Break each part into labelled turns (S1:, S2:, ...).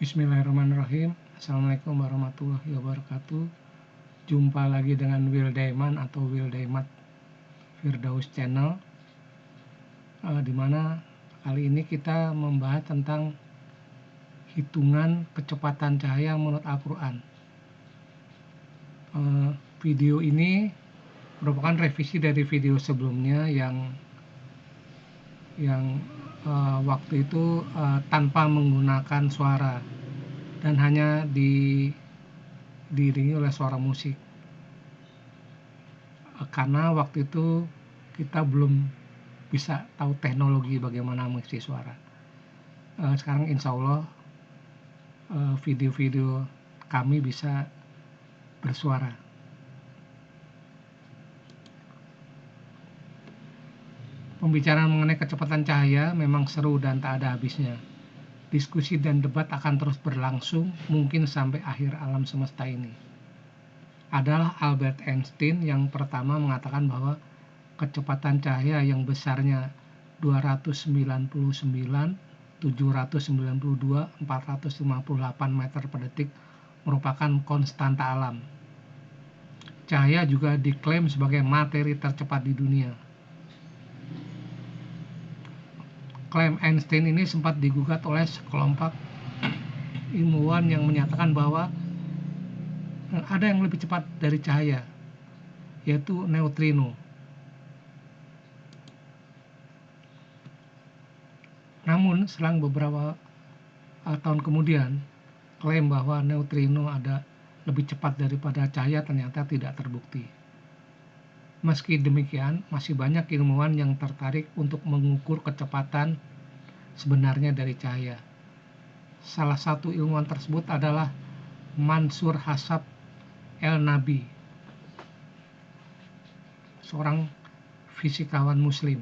S1: Bismillahirrahmanirrahim. Assalamualaikum warahmatullahi wabarakatuh. Jumpa lagi dengan Will Daiman atau Will Daimat Firdaus Channel, di mana kali ini kita membahas tentang hitungan kecepatan cahaya menurut Al-Quran. Video ini merupakan revisi dari video sebelumnya yang waktu itu tanpa menggunakan suara dan hanya diiringi oleh suara musik, karena waktu itu kita belum bisa tahu teknologi bagaimana mengisi suara. Sekarang insya Allah video-video kami bisa bersuara. Pembicaraan mengenai kecepatan cahaya memang seru dan tak ada habisnya. Diskusi dan debat akan terus berlangsung mungkin sampai akhir alam semesta ini. Adalah Albert Einstein yang pertama mengatakan bahwa kecepatan cahaya yang besarnya 299, 792, 458 meter per detik merupakan konstanta alam. Cahaya juga diklaim sebagai materi tercepat di dunia. Klaim Einstein ini sempat digugat oleh sekelompok ilmuwan yang menyatakan bahwa ada yang lebih cepat dari cahaya, yaitu neutrino. Namun selang beberapa tahun kemudian, klaim bahwa neutrino ada lebih cepat daripada cahaya ternyata tidak terbukti. Meski demikian, masih banyak ilmuwan yang tertarik untuk mengukur kecepatan sebenarnya dari cahaya. Salah satu ilmuwan tersebut adalah Mansur Hassab El-Nabi, seorang fisikawan muslim.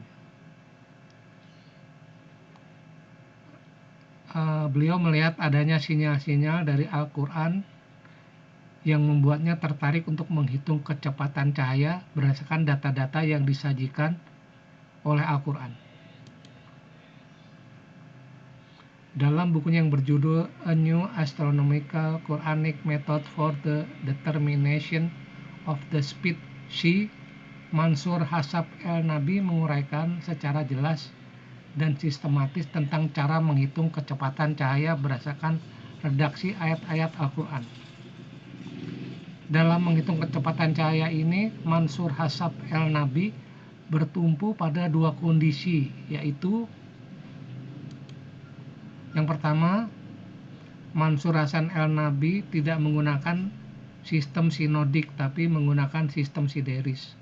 S1: Beliau melihat adanya sinyal-sinyal dari Al-Quran yang membuatnya tertarik untuk menghitung kecepatan cahaya berdasarkan data-data yang disajikan oleh Al-Quran. Dalam bukunya yang berjudul A New Astronomical Quranic Method for the Determination of the Speed C, Mansur Hassab El-Nabi menguraikan secara jelas dan sistematis tentang cara menghitung kecepatan cahaya berdasarkan redaksi ayat-ayat Al-Quran. Dalam menghitung kecepatan cahaya ini, Mansur Hassab El-Nabi bertumpu pada dua kondisi, yaitu yang pertama, Mansur Hasan El-Nabi tidak menggunakan sistem sinodik tapi menggunakan sistem sideris.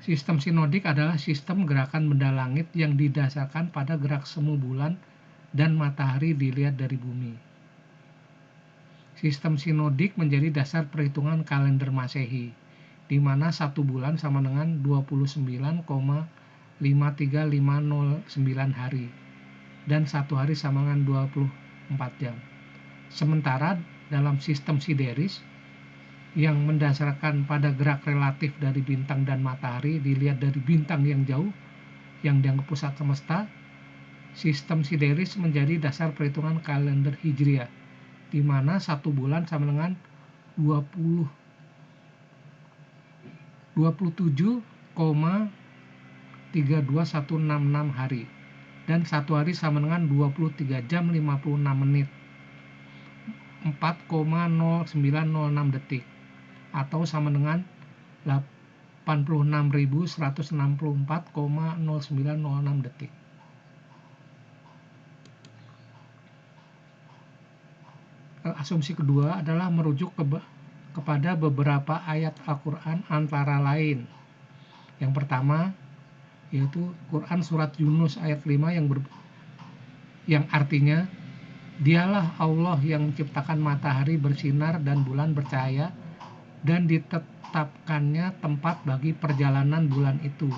S1: Sistem sinodik adalah sistem gerakan benda langit yang didasarkan pada gerak semu bulan dan matahari dilihat dari bumi. Sistem sinodik menjadi dasar perhitungan kalender Masehi, di mana satu bulan sama dengan 29,53509 hari, dan satu hari sama dengan 24 jam. Sementara dalam sistem sideris, yang mendasarkan pada gerak relatif dari bintang dan matahari dilihat dari bintang yang jauh, yang dianggap pusat semesta, sistem sideris menjadi dasar perhitungan kalender Hijriah, di mana satu bulan sama dengan 27,32166 hari, dan satu hari sama dengan 23 jam 56 menit 4,0906 detik, atau sama dengan 86.164,0906 detik. Asumsi kedua adalah merujuk kepada beberapa ayat Al-Quran antara lain. Yang pertama yaitu Quran surat Yunus ayat 5 yang artinya, Dialah Allah yang menciptakan matahari bersinar dan bulan bercahaya dan ditetapkannya tempat bagi perjalanan bulan itu,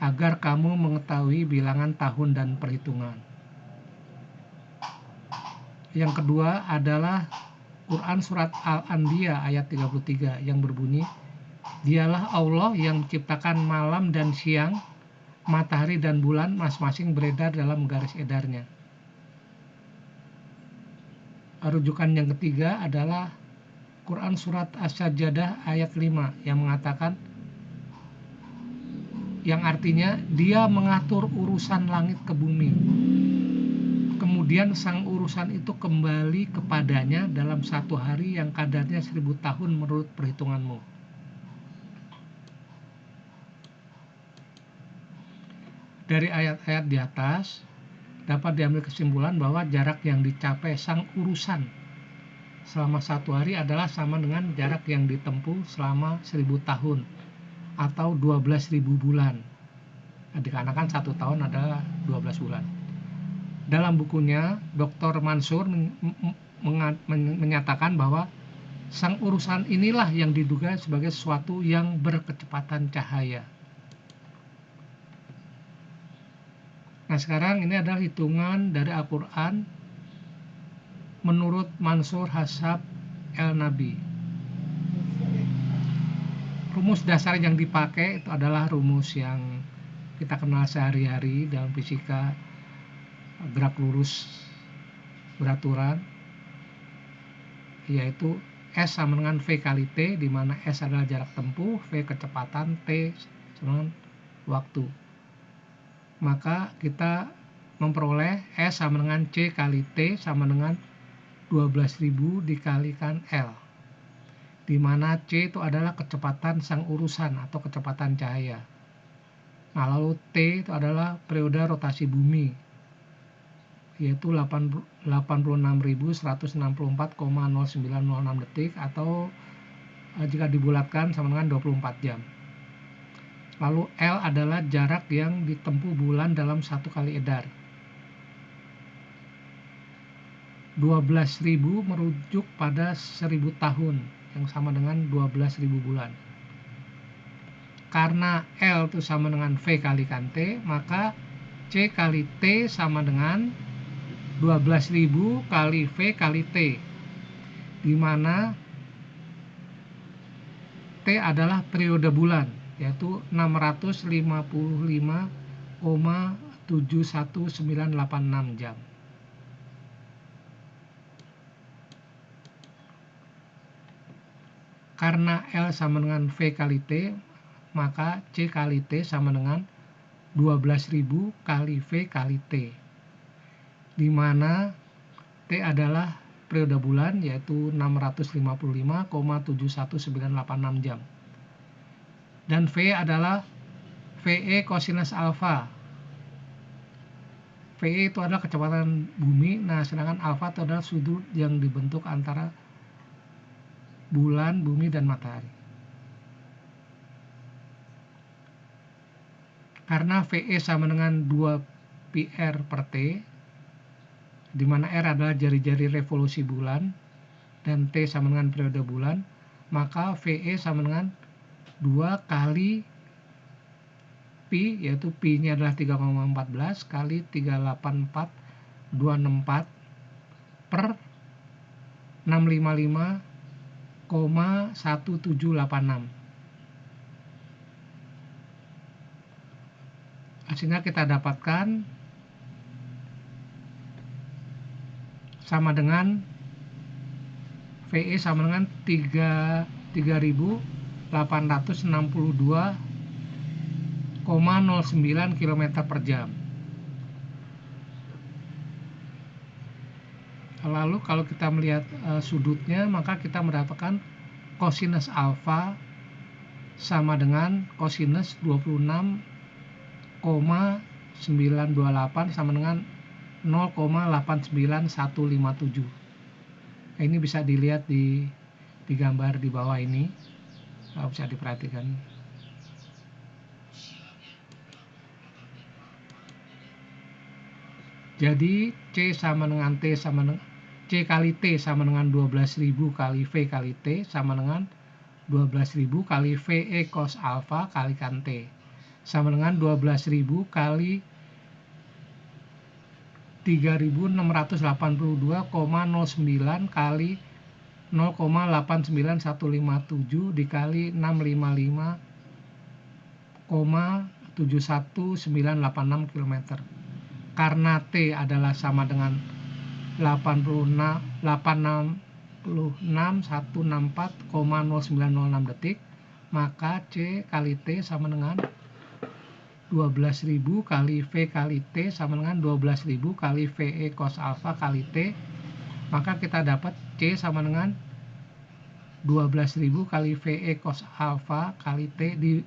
S1: agar kamu mengetahui bilangan tahun dan perhitungan. Yang kedua adalah Quran surat Al-Anbiya ayat 33 yang berbunyi, Dialah Allah yang menciptakan malam dan siang, matahari dan bulan masing-masing beredar dalam garis edarnya. Rujukan yang ketiga adalah Quran Surat As-Sajdah ayat 5 yang mengatakan, yang artinya dia mengatur urusan langit ke bumi. Kemudian sang urusan itu kembali kepadanya dalam satu hari yang kadarnya 1000 tahun menurut perhitunganmu. Dari ayat-ayat di atas dapat diambil kesimpulan bahwa jarak yang dicapai sang urusan selama satu hari adalah sama dengan jarak yang ditempuh selama 1000 tahun atau 12.000 bulan. Dikarenakan satu tahun adalah 12 bulan. Dalam bukunya, Dr. Mansur menyatakan bahwa sang urusan inilah yang diduga sebagai sesuatu yang berkecepatan cahaya. Nah, sekarang ini adalah hitungan dari Al-Quran menurut Mansur Hasab El-Nabi. Rumus dasar yang dipakai itu adalah rumus yang kita kenal sehari-hari dalam fisika, gerak lurus beraturan, yaitu S sama dengan V kali T, di mana S adalah jarak tempuh, V kecepatan, T sama dengan waktu. Maka kita memperoleh S sama dengan C kali T sama dengan 12.000 dikalikan L, di mana C itu adalah kecepatan sang urusan atau kecepatan cahaya. Nah, lalu T itu adalah periode rotasi bumi, yaitu 86.164,0906 detik, atau jika dibulatkan sama dengan 24 jam. Lalu L adalah jarak yang ditempuh bulan dalam satu kali edar. 12.000 merujuk pada 1000 tahun yang sama dengan 12.000 bulan. Karena L itu sama dengan V kalikan T, maka C kali T sama dengan 12.000 kali V kali T, di mana T adalah periode bulan, yaitu 655,71986 jam. Karena L sama dengan V kali T, maka C kali T sama dengan 12.000 kali V kali T, di mana T adalah periode bulan, yaitu 655,71986 jam. Dan V adalah VE kosinus alfa. VE itu adalah kecepatan bumi, nah sedangkan alfa itu adalah sudut yang dibentuk antara bulan, bumi, dan matahari. Karena VE sama dengan 2 PR per T, di mana R adalah jari-jari revolusi bulan dan T sama dengan periode bulan, maka VE sama dengan 2 kali Pi, yaitu Pi-nya adalah 3,14 kali 384.264 per 655,1786. Sehingga kita dapatkan sama dengan VE sama dengan 3.862,09 km per jam. Lalu kalau kita melihat sudutnya, maka kita mendapatkan kosinus alfa sama dengan kosinus 26,928 sama dengan 0,89157. Ini bisa dilihat di gambar di bawah ini, bisa diperhatikan. Jadi C sama dengan T sama dengan C kali T sama dengan 12.000 kali V kali T sama dengan 12.000 kali VE cos alfa kalikan T, sama dengan 12.000 kali 3.682,09 kali 0,89157 dikali 655,71986 71.986 km. Karena T adalah sama dengan 86.164,0906 detik, maka C kali T sama dengan 12.000 kali V kali T sama dengan 12.000 kali VE cos alpha kali T. Maka kita dapat C sama dengan 12.000 kali VE cos alpha kali T, di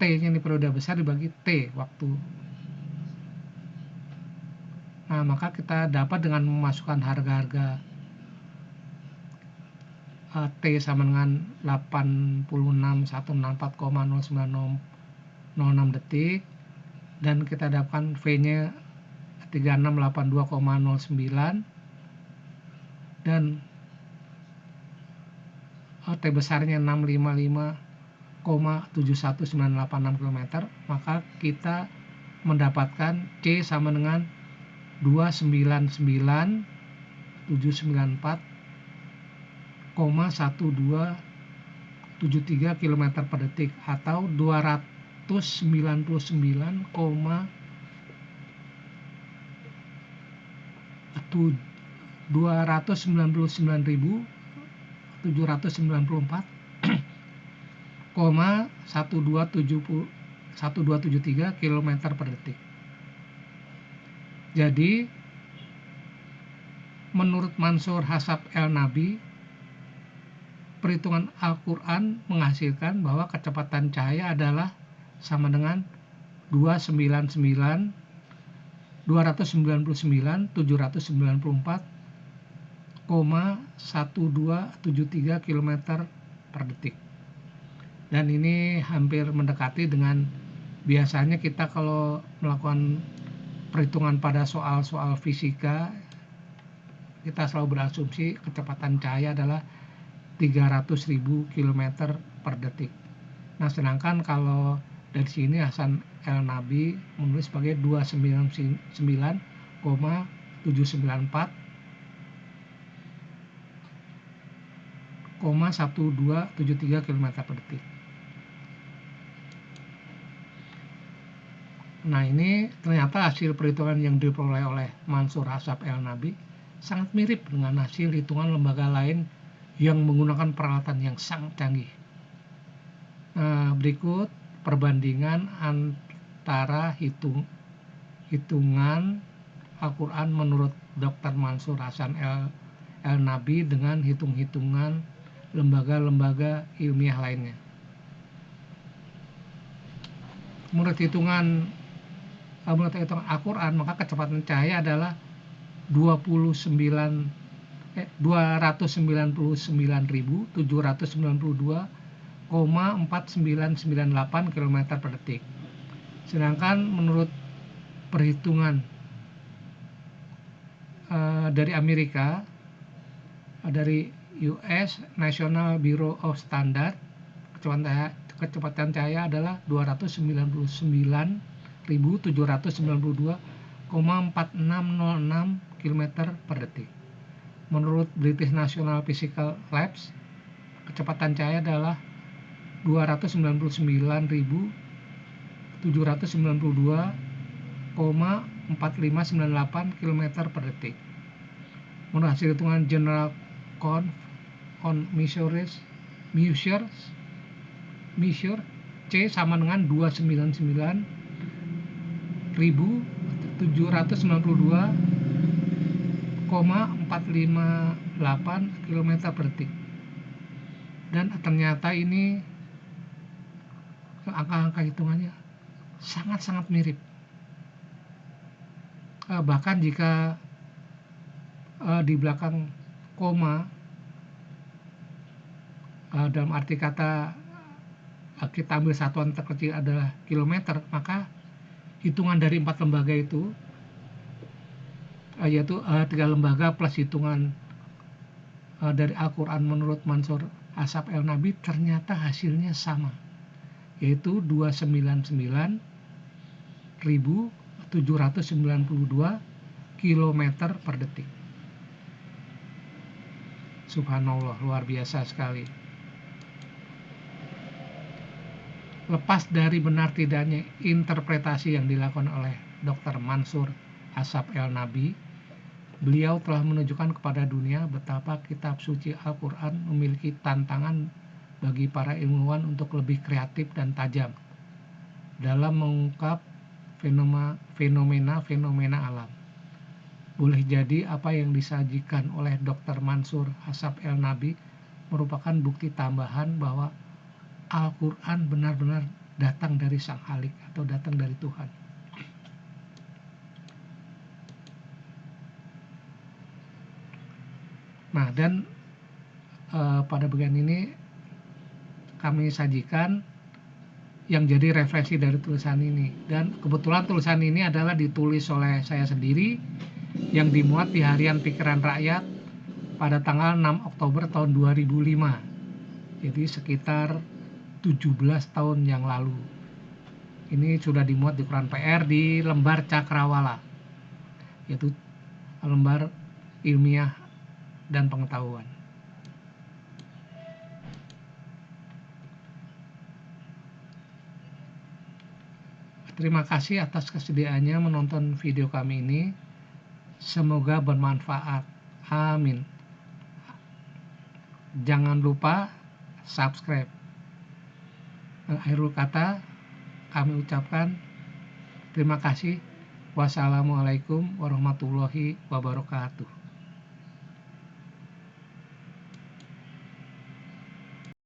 S1: T-nya ini periode besar dibagi T waktu. Nah, maka kita dapat dengan memasukkan harga-harga T sama dengan 86.164,0906 detik, dan kita dapatkan V-nya 3682,09, dan T besarnya 655,71986 km. Maka kita mendapatkan C sama dengan 299.794,1273 km per detik, atau 299.794,1273 km per detik. Jadi menurut Mansur Hasab El-Nabi, perhitungan Al-Quran menghasilkan bahwa kecepatan cahaya adalah sama dengan 299.794,1273 km per detik. Dan ini hampir mendekati dengan biasanya kita kalau melakukan perhitungan pada soal-soal fisika, kita selalu berasumsi kecepatan cahaya adalah 300.000 km per detik. Nah, sedangkan kalau dari sini Hasan El-Nabi menulis sebagai 299,794,1273 km per detik. Nah, ini ternyata hasil perhitungan yang diperoleh oleh Mansur Hasab El-Nabi sangat mirip dengan hasil hitungan lembaga lain yang menggunakan peralatan yang sangat canggih. Berikut perbandingan antara hitungan Al-Quran menurut Dr. Mansur Hasan El-Nabi dengan hitung-hitungan lembaga-lembaga ilmiah lainnya. Menurut hitungan Al-Quran, maka kecepatan cahaya adalah 299.792,4998 km per detik. Sedangkan menurut perhitungan dari Amerika, dari US National Bureau of Standard, kecepatan cahaya adalah 299.792,4606 km per detik. Menurut British National Physical Labs, kecepatan cahaya adalah 299.792,4598 km per detik. Menurut hasil hitungan General Conf on Measure C sama dengan 299.792,458 km per detik. Dan ternyata ini angka-angka hitungannya sangat-sangat mirip. Bahkan jika di belakang koma, dalam arti kata kita ambil satuan terkecil adalah kilometer, maka hitungan dari 4 lembaga itu, yaitu 3 lembaga plus hitungan dari Al-Quran menurut Mansur Hasab El-Nabi, ternyata hasilnya sama, yaitu 299.792 km per detik. Subhanallah, luar biasa sekali. lepas dari benar tidaknya interpretasi yang dilakukan oleh Dr. Mansur Ashab El-Nabi, beliau telah menunjukkan kepada dunia betapa kitab suci Al-Quran memiliki tantangan bagi para ilmuwan untuk lebih kreatif dan tajam dalam mengungkap fenomena-fenomena alam. Boleh jadi apa yang disajikan oleh Dr. Mansur Ashab El-Nabi merupakan bukti tambahan bahwa Al-Quran benar-benar datang dari Sang Khalik atau datang dari Tuhan. Nah, dan pada bagian ini kami sajikan yang jadi refleksi dari tulisan ini. Dan kebetulan tulisan ini adalah ditulis oleh saya sendiri yang dimuat di Harian Pikiran Rakyat pada tanggal 6 Oktober tahun 2005. Jadi sekitar 17 tahun yang lalu. Ini sudah dimuat di Quran PR di lembar Cakrawala, yaitu lembar ilmiah dan pengetahuan. Terima kasih atas kesediaannya menonton video kami ini. Semoga bermanfaat. Amin. Jangan lupa subscribe. Akhirul kata kami ucapkan terima kasih. Wassalamualaikum warahmatullahi wabarakatuh.